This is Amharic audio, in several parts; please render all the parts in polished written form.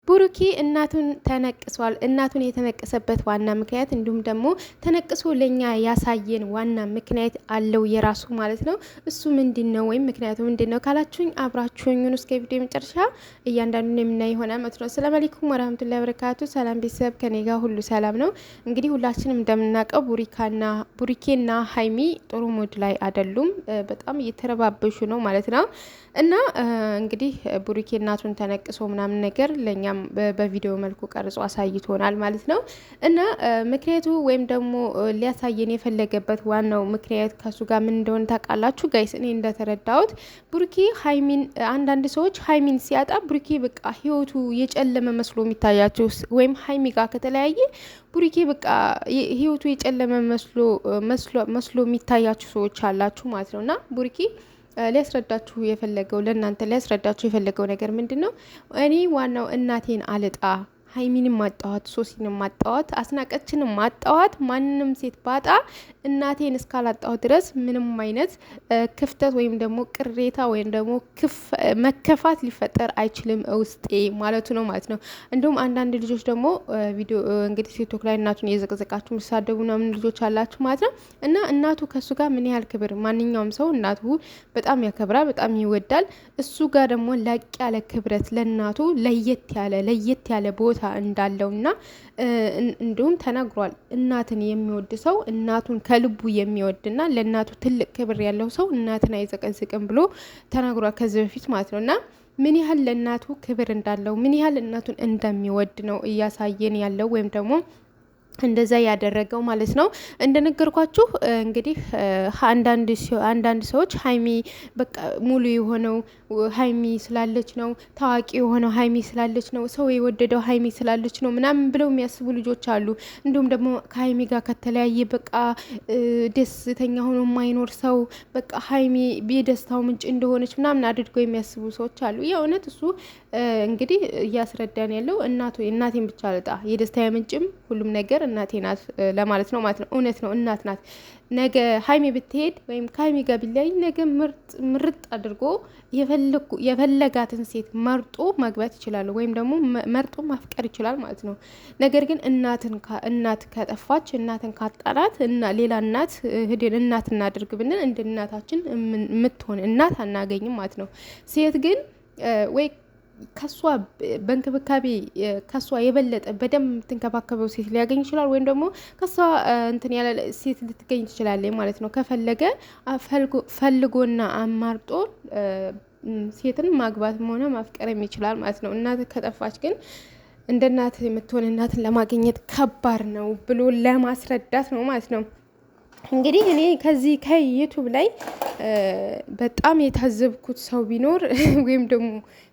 ቡሩኬ እናቱን ተነቅሷል። እናቱን የተነቀሰበት ዋና ምክንያት እንዲሁም ደግሞ ተነቅሶ ለኛ ያሳየን ዋና ምክንያት አለው የራሱ ማለት ነው። እሱ ምንድነው ወይም ምክንያቱ ምንድነው ካላችሁኝ አብራችሁኝ እስከ ቪዲዮ መጨረሻ እያንዳንዱን የምናይ ይሆናል ማለት ነው። ሰላም አለይኩም ወራህመቱላሂ ወበረካቱ። ሰላም ቤተሰብ፣ ከኔ ጋር ሁሉ ሰላም ነው። እንግዲህ ሁላችንም እንደምናውቀው ቡሩኬና ሀይሚ ጥሩ ሙድ ላይ አይደሉም። በጣም እየተረባበሹ ነው ማለት ነው። እና እንግዲህ ቡሩኬ እናቱን ተነቅሶ ምናምን ነገር ለኛም በቪዲዮ መልኩ ቀርጾ አሳይቶናል ማለት ነው። እና ምክንያቱ ወይም ደግሞ ሊያሳየን የፈለገበት ዋናው ምክንያት ከሱ ጋር ምን እንደሆነ ታውቃላችሁ ጋይስ? እኔ እንደተረዳሁት ቡሩኬ ሀይሚን፣ አንዳንድ ሰዎች ሀይሚን ሲያጣ ቡሩኬ በቃ ህይወቱ የጨለመ መስሎ የሚታያቸው ወይም ሀይሚ ጋር ከተለያየ ቡሩኬ በቃ ህይወቱ የጨለመ መስሎ የሚታያችሁ ሰዎች አላችሁ ማለት ነው። እና ቡሩኬ ሊያስረዳችሁ የፈለገው ለእናንተ ሊያስረዳችሁ የፈለገው ነገር ምንድን ነው? እኔ ዋናው እናቴን አልጣ፣ ሀይሚንም ማጣዋት፣ ሶሲንም ማጣዋት፣ አስናቀችንም ማጣዋት፣ ማንንም ሴት ባጣ እናቴን እስካላጣዋት ድረስ ምንም አይነት ክፍተት ወይም ደግሞ ቅሬታ ወይም ደግሞ መከፋት ሊፈጠር አይችልም ውስጤ ማለቱ ነው ማለት ነው። እንዲሁም አንዳንድ ልጆች ደግሞ ቪዲዮ እንግዲህ ቲክቶክ ላይ እናቱን እየዘቀዘቃችሁ የሚሳደቡ ምናምን ልጆች አላችሁ ማለት ነው። እና እናቱ ከሱ ጋር ምን ያህል ክብር፣ ማንኛውም ሰው እናቱ በጣም ያከብራል፣ በጣም ይወዳል። እሱ ጋር ደግሞ ላቅ ያለ ክብረት ለእናቱ ለየት ያለ ቦታ እንዳለውና እንዲሁም ተናግሯል። እናትን የሚወድ ሰው እናቱን ከልቡ የሚወድና ለእናቱ ትልቅ ክብር ያለው ሰው እናትን አይዘቀዝቅም ብሎ ተናግሯል ከዚህ በፊት ማለት ነው። እና ምን ያህል ለእናቱ ክብር እንዳለው ምን ያህል እናቱን እንደሚወድ ነው እያሳየን ያለው ወይም ደግሞ እንደዛ ያደረገው ማለት ነው። እንደነገርኳችሁ እንግዲህ አንዳንድ ሰዎች ሀይሚ በቃ ሙሉ የሆነው ሀይሚ ስላለች ነው፣ ታዋቂ የሆነው ሀይሚ ስላለች ነው፣ ሰው የወደደው ሀይሚ ስላለች ነው ምናምን ብለው የሚያስቡ ልጆች አሉ። እንዲሁም ደግሞ ከሀይሚ ጋር ከተለያየ በቃ ደስተኛ ሆኖ የማይኖር ሰው በቃ ሀይሚ የደስታው ምንጭ እንደሆነች ምናምን አድርገው የሚያስቡ ሰዎች አሉ። የእውነት እሱ እንግዲህ እያስረዳን ያለው እናቴን ብቻ ልጣ፣ የደስታ ምንጭም ሁሉም ነገር እናቴ ናት ለማለት ነው ማለት ነው። እውነት ነው፣ እናት ናት። ነገ ሀይሚ ብትሄድ ወይም ከሀይሚ ጋር ቢለያይ ነገ ምርጥ አድርጎ የፈለጋትን ሴት መርጦ ማግባት ይችላል ወይም ደግሞ መርጦ ማፍቀር ይችላል ማለት ነው። ነገር ግን እናት ከጠፋች፣ እናትን ካጣናት እና ሌላ እናት ሄደን እናት እናድርግ ብንል እንደ እናታችን የምትሆን እናት አናገኝም ማለት ነው። ሴት ግን ወይ ከሷ በእንክብካቤ ከሷ የበለጠ በደንብ የምትንከባከበው ሴት ሊያገኝ ይችላል፣ ወይም ደግሞ ከሷ እንትን ያለ ሴት ልትገኝ ትችላለች ማለት ነው። ከፈለገ ፈልጎና አማርጦ ሴትን ማግባትም ሆነ ማፍቀርም ይችላል ማለት ነው። እናት ከጠፋች ግን እንደ እናት የምትሆን እናትን ለማግኘት ከባድ ነው ብሎ ለማስረዳት ነው ማለት ነው። እንግዲህ እኔ ከዚህ ከዩቱብ ላይ በጣም የታዘብኩት ሰው ቢኖር ወይም ደግሞ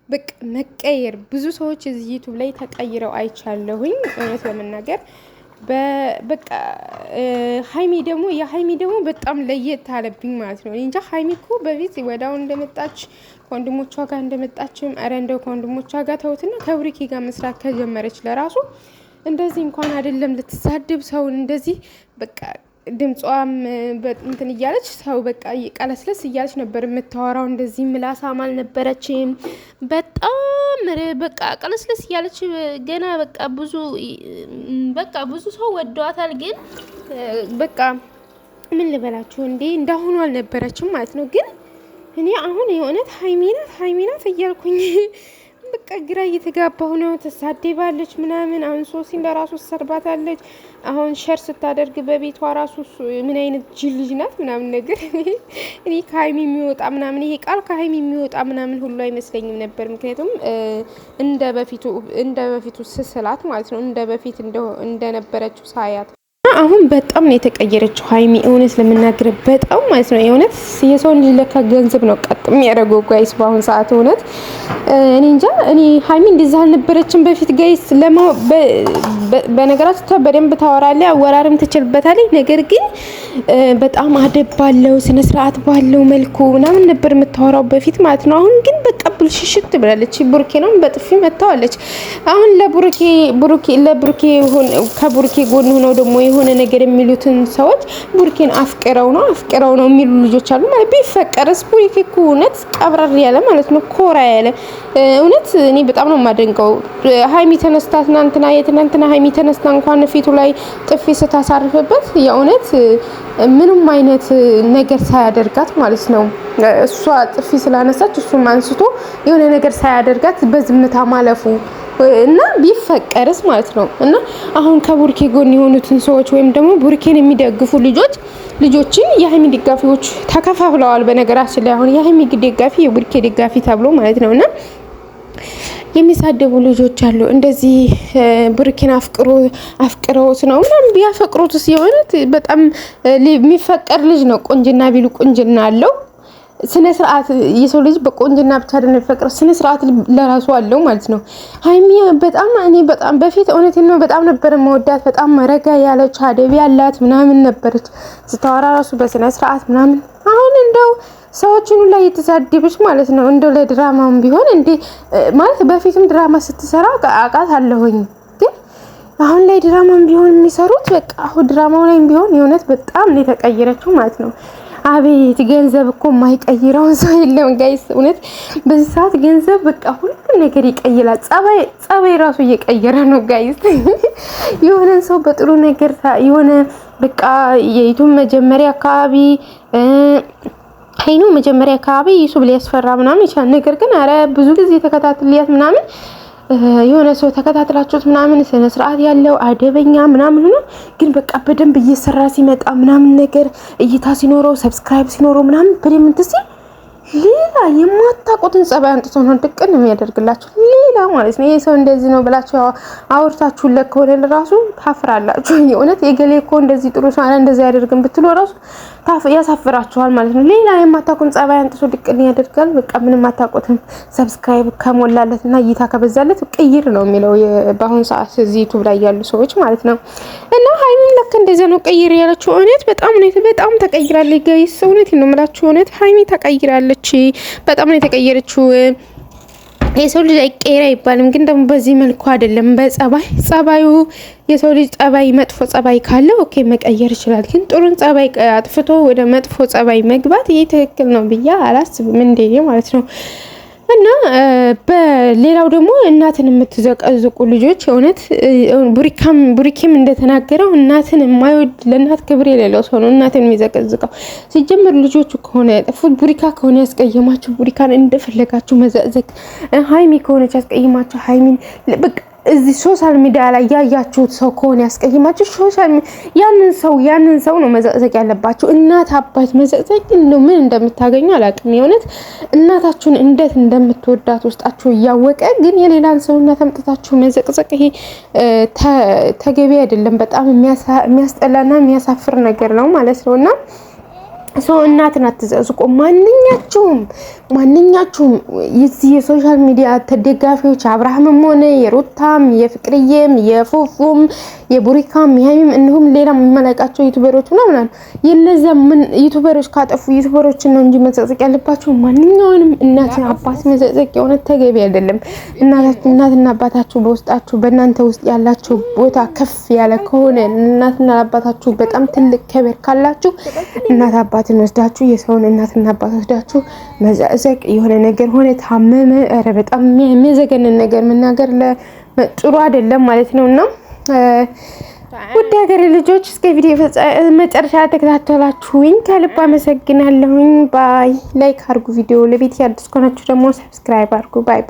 በቃ መቀየር፣ ብዙ ሰዎች እዚህ ዩቱብ ላይ ተቀይረው አይቻለሁኝ እውነት ለመናገር በቃ የሀይሚ ደግሞ በጣም ለየት አለብኝ ማለት ነው። እንጃ ሀይሚ እኮ በፊት ወዳው እንደመጣች ከወንድሞቿ ጋር እንደመጣችም እንደው ከወንድሞቿ ጋር ተውትና ከብሩኬ ጋር መስራት ከጀመረች ለራሱ እንደዚህ እንኳን አይደለም ልትሳደብ ሰውን እንደዚህ በቃ ድምጿም እንትን እያለች ሰው በቃ ቀለስለስ እያለች ነበር የምታወራው። እንደዚህ ምላሳም አልነበረችም። በጣም በቃ ቀለስለስ እያለች ገና በቃ ብዙ ሰው ወዷታል። ግን በቃ ምን ልበላችሁ እንዴ እንዳሁኑ አልነበረችም ማለት ነው። ግን እኔ አሁን የእውነት ሀይሚ ናት እያልኩኝ በቃ ግራ እየተጋባሁ ነው። ተሳደባለች ምናምን። አሁን ሶሲን ለራሱ ሰርባታለች። አሁን ሸር ስታደርግ በቤቷ ራሱ ምን አይነት ጅል ልጅ ናት ምናምን ነገር። እኔ ከሀይሚ የሚወጣ ምናምን ይሄ ቃል ከሀይሚ የሚወጣ ምናምን ሁሉ አይመስለኝም ነበር። ምክንያቱም እንደ በፊቱ ስስላት ማለት ነው፣ እንደ በፊት እንደነበረችው ሳያት አሁን በጣም ነው የተቀየረችው ሀይሚ እውነት ለመናገር በጣም ማለት ነው። የእውነት የሰውን ልጅ ለካ ገንዘብ ነው ቀጥ የሚያደርገው ጋይስ በአሁን ሰዓት እውነት እኔ እንጃ። እኔ ሀይሚ እንደዛ አልነበረችም በፊት ጋይስ። በነገራችን በደንብ ታወራለች፣ አወራርም ትችልበታለች። ነገር ግን በጣም አደብ ባለው ስነ ስርዓት ባለው መልኩ ምናምን ነበር የምታወራው በፊት ማለት ነው። አሁን ግን በቃ ብልሽሽት ብላለች። ቡርኬ ነው በጥፊ መታዋለች። አሁን ለቡርኬ ከቡርኬ ጎን ሆነው ደግሞ የሆነ ነገር የሚሉትን ሰዎች ቡርኬን አፍቅረው ነው የሚሉ ልጆች አሉ ማለት ቢፈቀርስ ቡርኬ እኮ እውነት ቀብረር ያለ ማለት ነው፣ ኮራ ያለ እውነት እኔ በጣም ነው የማደንቀው። ሀይሚ ተነስታ የትናንትና ሀይሚ ተነስታ እንኳን ፊቱ ላይ ጥፊ ስታሳርፍበት የእውነት ምንም አይነት ነገር ሳያደርጋት ማለት ነው። እሷ ጥፊ ስላነሳች እሱም አንስቶ የሆነ ነገር ሳያደርጋት በዝምታ ማለፉ እና ቢፈቀርስ ማለት ነው። እና አሁን ከቡርኬ ጎን የሆኑትን ሰዎች ወይም ደግሞ ቡርኬን የሚደግፉ ልጆችን የሀይሚ ደጋፊዎች ተከፋፍለዋል። በነገራችን ላይ አሁን የሀይሚ ደጋፊ የቡርኬ ደጋፊ ተብሎ ማለት ነውና የሚሳደቡ ልጆች አሉ። እንደዚህ ቡርኬን አፍቅረውት ነው ምናምን ቢያፈቅሩትስ የሆነት በጣም የሚፈቀር ልጅ ነው። ቁንጅና ቢሉ ቁንጅና አለው። ስነ ስርዓት የሰው ልጅ በቁንጅና ብቻ አይደለም የሚፈቅረው፣ ስነ ስርዓት ለራሱ አለው ማለት ነው። ሀይሚ እኔ በጣም በፊት እውነቴን ነው በጣም ነበር መወዳት። በጣም ረጋ ያለች አደብ ያላት ምናምን ነበረች ስታወራ ራሱ በስነ ስርዓት ምናምን። አሁን እንደው ሰዎችን ሁላ እየተሳደበች ማለት ነው። እንደው ለድራማም ቢሆን እንዴ ማለት በፊትም ድራማ ስትሰራ አቃት አለሁኝ፣ ግን አሁን ላይ ድራማም ቢሆን የሚሰሩት በቃ አሁን ድራማው ላይም ቢሆን የእውነት በጣም ነው የተቀየረችው ማለት ነው። አቤት ገንዘብ እኮ የማይቀይረውን ሰው የለም ጋይስ። እውነት በዚህ ሰዓት ገንዘብ በቃ ሁሉም ነገር ይቀይራል። ጸባይ ራሱ እየቀየረ ነው ጋይስ። የሆነን ሰው በጥሩ ነገር የሆነ በቃ የዩቱብ መጀመሪያ አካባቢ ዩቱብ ሊያስፈራ ምናምን ይችላል። ነገር ግን አረ ብዙ ጊዜ ተከታትልያት ምናምን የሆነ ሰው ተከታትላችሁት ምናምን ስነ ስርዓት ያለው አደበኛ ምናምን ሆኖ ግን በቃ በደንብ እየሰራ ሲመጣ ምናምን ነገር እይታ ሲኖረው ሰብስክራይብ ሲኖረው ምናምን በደንብ እንትሲ ሌላ የማታውቁትን ጸባይ አንጥቶ ነው ድቅን የሚያደርግላችሁ ሌላ ማለት ነው። ይሄ ሰው እንደዚህ ነው ብላችሁ አውርታችሁ ለከሆነ ለራሱ ታፍራላችሁ። የእውነት የገሌ እኮ እንደዚህ ጥሩ ሰው አለ እንደዚህ ያደርግን ብትሉ ራሱ ያሳፍራችኋል ማለት ነው። ሌላ የማታውቁን ጸባይ አንጥቶ ድቅን ያደርጋል። በቃ ምንም አታውቁትም። ሰብስክራይብ ከሞላለትና እይታ ከበዛለት ቅይር ነው የሚለው በአሁን ሰዓት እዚህ ዩቲዩብ ላይ ያሉ ሰዎች ማለት ነው። እና ሀይሚን ለካ እንደዚህ ነው ቅይር ያለችው። እውነት በጣም ተቀይራለች ጋይስ። እውነት ነው የምላችሁ። እውነት ሀይሚ ተቀይራለች። በጣም ነው የተቀየረችው። የሰው ልጅ አይቀየር አይባልም፣ ግን ደግሞ በዚህ መልኩ አይደለም። ጸባዩ የሰው ልጅ ጸባይ መጥፎ ጸባይ ካለ ኦኬ መቀየር ይችላል። ግን ጥሩን ጸባይ አጥፍቶ ወደ መጥፎ ጸባይ መግባት ይሄ ትክክል ነው ብዬ አላስብም እንደኔ ማለት ነው። እና በሌላው ደግሞ እናትን የምትዘቀዝቁ ልጆች እውነት ቡሪኬም እንደተናገረው እናትን የማይወድ ለእናት ክብር የሌለው ሰው ነው እናትን የሚዘቀዝቀው። ሲጀምር ልጆቹ ከሆነ ያጠፉት ቡሪካ ከሆነ ያስቀየማችሁ ቡሪካን እንደፈለጋችሁ መዘቅዘቅ፣ ሀይሚ ከሆነች ያስቀየማችሁ ሀይሚን በቃ እዚህ ሶሻል ሚዲያ ላይ ያያችሁት ሰው ከሆነ ያስቀየማችሁ ያንን ሰው ነው መዘቅዘቅ ያለባችሁ። እናት አባት መዘቅዘቅ ነው ምን እንደምታገኙ አላውቅም። የእውነት እናታችሁን እንዴት እንደምትወዳት ውስጣችሁ እያወቀ ግን የሌላን ሰው እናት አምጥታችሁ መዘቅዘቅ ይሄ ተገቢ አይደለም። በጣም የሚያስጠላና የሚያሳፍር ነገር ነው ማለት ነውና ሰው እናትን አትዘቅዝቁ። ማንኛችሁም የዚህ የሶሻል ሚዲያ ተደጋፊዎች አብርሃምም ሆነ የሩታም የፍቅርዬም የፉፉም የቡሪካም የሀይሚም እንሁም ሌላ የማላውቃቸው ዩቲዩበሮች ምናምን የነዛ ምን ዩቲዩበሮች ካጠፉ ዩቲዩበሮችን ነው እንጂ መዘቅዘቅ ያለባቸው ማንኛውንም እናት አባት መዘቅዘቅ የሆነ ተገቢ አይደለም። እናትና አባታችሁ በውስጣችሁ በእናንተ ውስጥ ያላችሁ ቦታ ከፍ ያለ ከሆነ እናትና አባታችሁ በጣም ትልቅ ክብር ካላችሁ እናት አባትን ወስዳችሁ የሰውን እናትና አባት ወስዳችሁ መዘቅዘቅ የሆነ ነገር ሆነ ታመመ ኧረ በጣም የሚያዘገንን ነገር መናገር ጥሩ አይደለም ማለት ነውና ውድ ሀገሬ ልጆች እስከ ቪዲዮ መጨረሻ ተከታተላችሁኝ ከልብ አመሰግናለሁኝ። ባይ ላይክ አድርጉ ቪዲዮ ለቤት ያድርስ ከሆናችሁ ደግሞ ሰብስክራይብ አድርጉ። ባይ